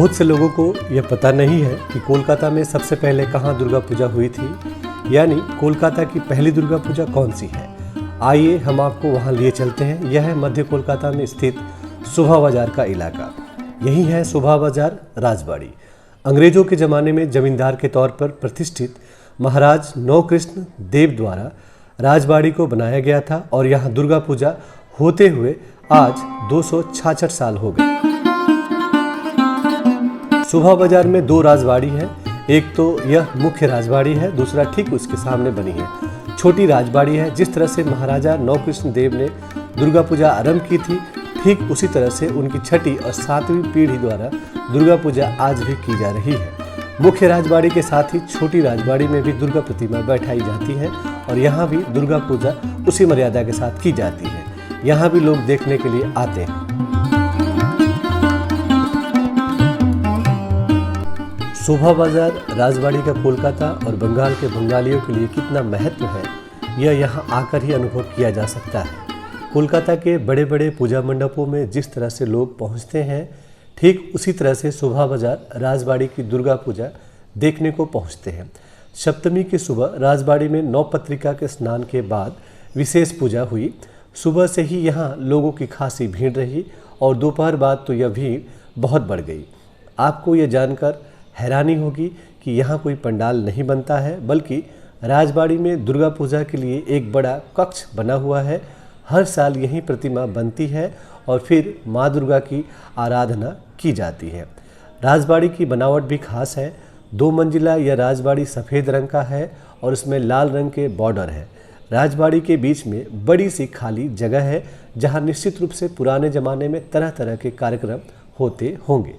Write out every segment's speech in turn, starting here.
बहुत से लोगों को यह पता नहीं है कि कोलकाता में सबसे पहले कहाँ दुर्गा पूजा हुई थी, यानी कोलकाता की पहली दुर्गा पूजा कौन सी है। आइए हम आपको वहाँ लिए चलते हैं। यह है मध्य कोलकाता में स्थित शोभा बाजार का इलाका। यही है शोभा बाजार राजबाड़ी। अंग्रेजों के ज़माने में जमींदार के तौर पर प्रतिष्ठित महाराज नवकृष्ण देव द्वारा राजबाड़ी को बनाया गया था और यहाँ दुर्गा पूजा होते हुए आज 266 साल हो गए। शोभा बाजार में दो राजबाड़ी है। एक तो यह मुख्य राजबाड़ी है, दूसरा ठीक उसके सामने बनी है छोटी राजबाड़ी है। जिस तरह से महाराजा नवकृष्ण देव ने दुर्गा पूजा आरंभ की थी, ठीक उसी तरह से उनकी छठी और सातवीं पीढ़ी द्वारा दुर्गा पूजा आज भी की जा रही है। मुख्य राजबाड़ी के साथ ही छोटी राजबाड़ी में भी दुर्गा प्रतिमा बैठाई जाती है और यहाँ भी दुर्गा पूजा उसी मर्यादा के साथ की जाती है। यहाँ भी लोग देखने के लिए आते हैं। शोभा बाजार राजबाड़ी का कोलकाता और बंगाल के बंगालियों के लिए कितना महत्व है, यह यहाँ आकर ही अनुभव किया जा सकता है। कोलकाता के बड़े बड़े पूजा मंडपों में जिस तरह से लोग पहुँचते हैं, ठीक उसी तरह से शोभा बाजार राजबाड़ी की दुर्गा पूजा देखने को पहुँचते हैं। सप्तमी की सुबह राजबाड़ी में नवपत्रिका के स्नान के बाद विशेष पूजा हुई। सुबह से ही यहाँ लोगों की खासी भीड़ रही और दोपहर बाद तो यह भीड़ बहुत बढ़ गई। आपको यह जानकर हैरानी होगी कि यहाँ कोई पंडाल नहीं बनता है, बल्कि राजबाड़ी में दुर्गा पूजा के लिए एक बड़ा कक्ष बना हुआ है। हर साल यही प्रतिमा बनती है और फिर माँ दुर्गा की आराधना की जाती है। राजबाड़ी की बनावट भी खास है। 2 मंजिला यह राजबाड़ी सफ़ेद रंग का है और उसमें लाल रंग के बॉर्डर है। राजबाड़ी के बीच में बड़ी सी खाली जगह है, जहाँ निश्चित रूप से पुराने ज़माने में तरह तरह के कार्यक्रम होते होंगे।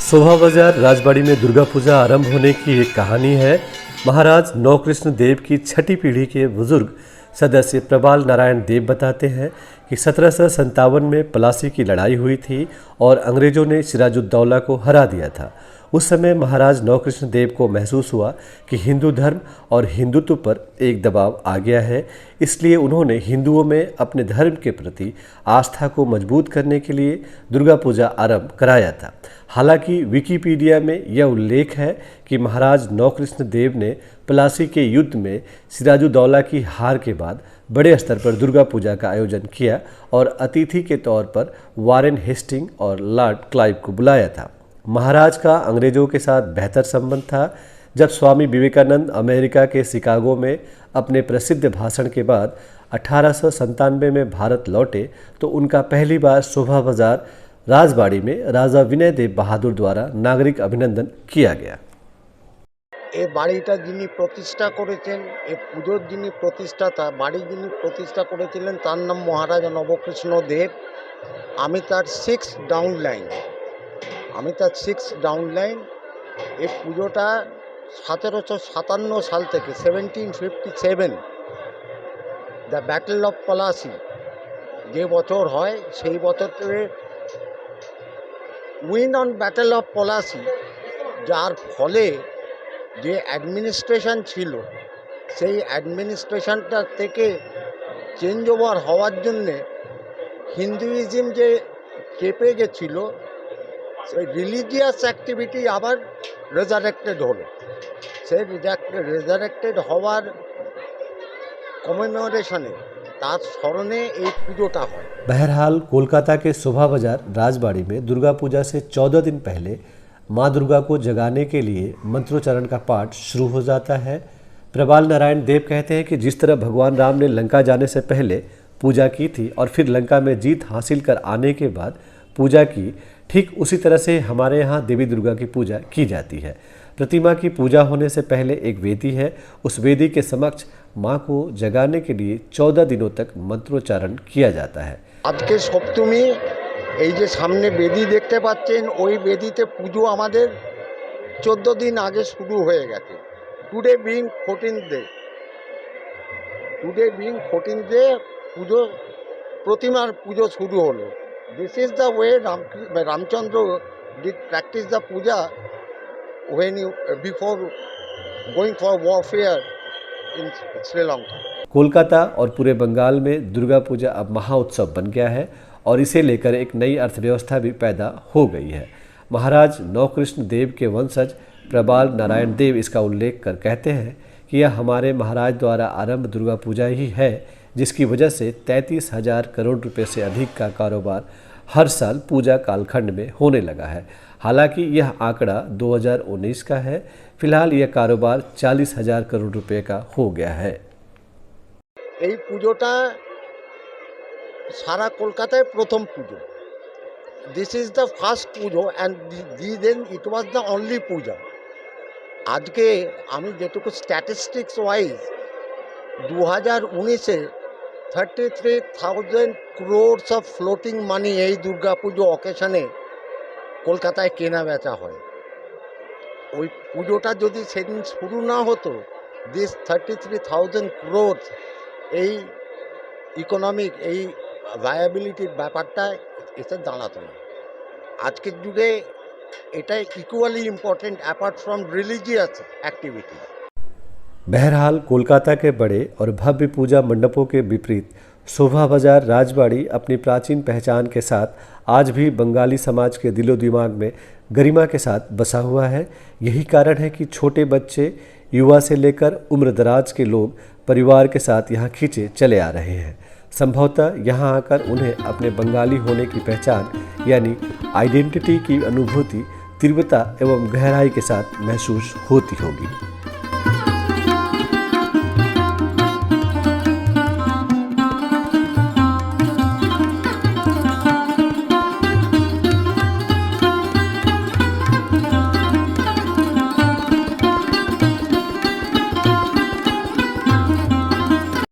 शोभा बाजार राजबाड़ी में दुर्गा पूजा आरंभ होने की एक कहानी है। महाराज नवकृष्ण देव की छठी पीढ़ी के बुजुर्ग सदस्य प्रबाल नारायण देव बताते हैं कि 1757 में पलासी की लड़ाई हुई थी और अंग्रेजों ने सिराजुद्दौला को हरा दिया था। उस समय महाराज नवकृष्ण देव को महसूस हुआ कि हिंदू धर्म और हिंदुत्व पर एक दबाव आ गया है, इसलिए उन्होंने हिंदुओं में अपने धर्म के प्रति आस्था को मजबूत करने के लिए दुर्गा पूजा आरंभ कराया था। हालांकि विकिपीडिया में यह उल्लेख है कि महाराज नवकृष्ण देव ने पलासी के युद्ध में सिराजुद्दौला की हार के बाद बड़े स्तर पर दुर्गा पूजा का आयोजन किया और अतिथि के तौर पर वारेन हेस्टिंग और लॉर्ड क्लाइव को बुलाया था। महाराज का अंग्रेजों के साथ बेहतर संबंध था। जब स्वामी विवेकानंद अमेरिका के शिकागो में अपने प्रसिद्ध भाषण के बाद 1897 में भारत लौटे तो उनका पहली बार शोभा बाजार राजबाड़ी में राजा विनय देव बहादुर द्वारा नागरिक अभिनंदन किया गया। এই বাড়িটা যিনি প্রতিষ্ঠা করেছেন, এই পুজোর যিনি প্রতিষ্ঠাতা, বাড়ি যিনি প্রতিষ্ঠা করেছিলেন, তার নাম মহারাজা নবকৃষ্ণ দেব। আমি তার 6 ডাউনলাইন। এই পুজোটা 1757 সাল থেকে 1757 দ্য ব্যাটল অফ পলাশি যে বছর হয়, সেই বছরে win on battle of Palashi, যার ফলে যে অ্যাডমিনিস্ট্রেশন ছিল, সেই অ্যাডমিনিস্ট্রেশনটা থেকে চেঞ্জ ওভার হওয়ার জন্যে হিন্দুইজম যে চেপে গেছিল, সেই রিলিজিয়াস অ্যাক্টিভিটি আবার রেজারেক্টেড হলো। সেই রেজারেক্টেড হওয়ার কমেমোরেশনে, তার স্মরণে এই পুজোটা হয়। बहरहाल कोलकाता के शोभा बाजार राजबाड़ी में दुर्गा पूजा से 14 दिन पहले माँ दुर्गा को जगाने के लिए मंत्रोच्चारण का पाठ शुरू हो जाता है। प्रबाल नारायण देव कहते हैं कि जिस तरह भगवान राम ने लंका जाने से पहले पूजा की थी और फिर लंका में जीत हासिल कर आने के बाद पूजा की, ठीक उसी तरह से हमारे यहाँ देवी दुर्गा की पूजा की जाती है। प्रतिमा की पूजा होने से पहले एक वेदी है। उस वेदी के समक्ष माँ को जगाने के लिए 14 दिनों तक मंत्रोच्चारण किया जाता है। আজকে সপ্তমী, এই যে সামনে বেদি দেখতে পাচ্ছেন, ওই বেদিতে পুজো আমাদের 14 দিন আগে শুরু হয়ে গেছে। টুডে বিং 14th ডে পুজো, প্রতিমার পুজো শুরু হলো। This is the way Ramchandra did practice the Puja when you before going for warfare in Sri Lanka. Kolkata और पूरे बंगाल में दुर्गा पूजा अब महाउत्सव बन गया है और इसे लेकर एक नई अर्थव्यवस्था भी पैदा हो गई है। महाराज नवकृष्ण देव के वंशज प्रबाल नारायण देव इसका उल्लेख कर कहते हैं कि यह हमारे महाराज द्वारा आरंभ दुर्गा पूजा ही है, जिसकी वजह से 33,000 करोड़ रुपए से अधिक का कारोबार हर साल पूजा कालखंड में होने लगा है। हालांकि यह आंकड़ा 2019 का है। फिलहाल यह कारोबार 40,000 करोड़ रुपए का हो गया है। এই পুজোটা সারা কলকাতায় প্রথম puja. This is the first puja and then it was the only puja. আজকে আমি যেটুকু স্ট্যাটিস্টিক্স ওয়াইজ 2019-এ 33,000 crores অফ ফ্লোটিং মানি এই দুর্গা পুজো অকেশনে কলকাতায় কেনা বেচা হয়। ওই পুজোটা যদি সেদিন শুরু না হতো, দিস 33,000 crores এই ইকোনমিক এই ভায়াবিলিটির ব্যাপারটা এসে দাঁড়াতো না। আজকের যুগে এটা equally important apart from religious activity. बहरहाल कोलकाता के बड़े और भव्य पूजा मंडपों के विपरीत शोभा बाजार राजबाड़ी अपनी प्राचीन पहचान के साथ आज भी बंगाली समाज के दिलो दिमाग में गरिमा के साथ बसा हुआ है। यही कारण है कि छोटे बच्चे, युवा से लेकर उम्रदराज के लोग परिवार के साथ यहाँ खींचे चले आ रहे हैं। संभवतः यहाँ आकर उन्हें अपने बंगाली होने की पहचान यानी आइडेंटिटी की अनुभूति तीव्रता एवं गहराई के साथ महसूस होती होगी।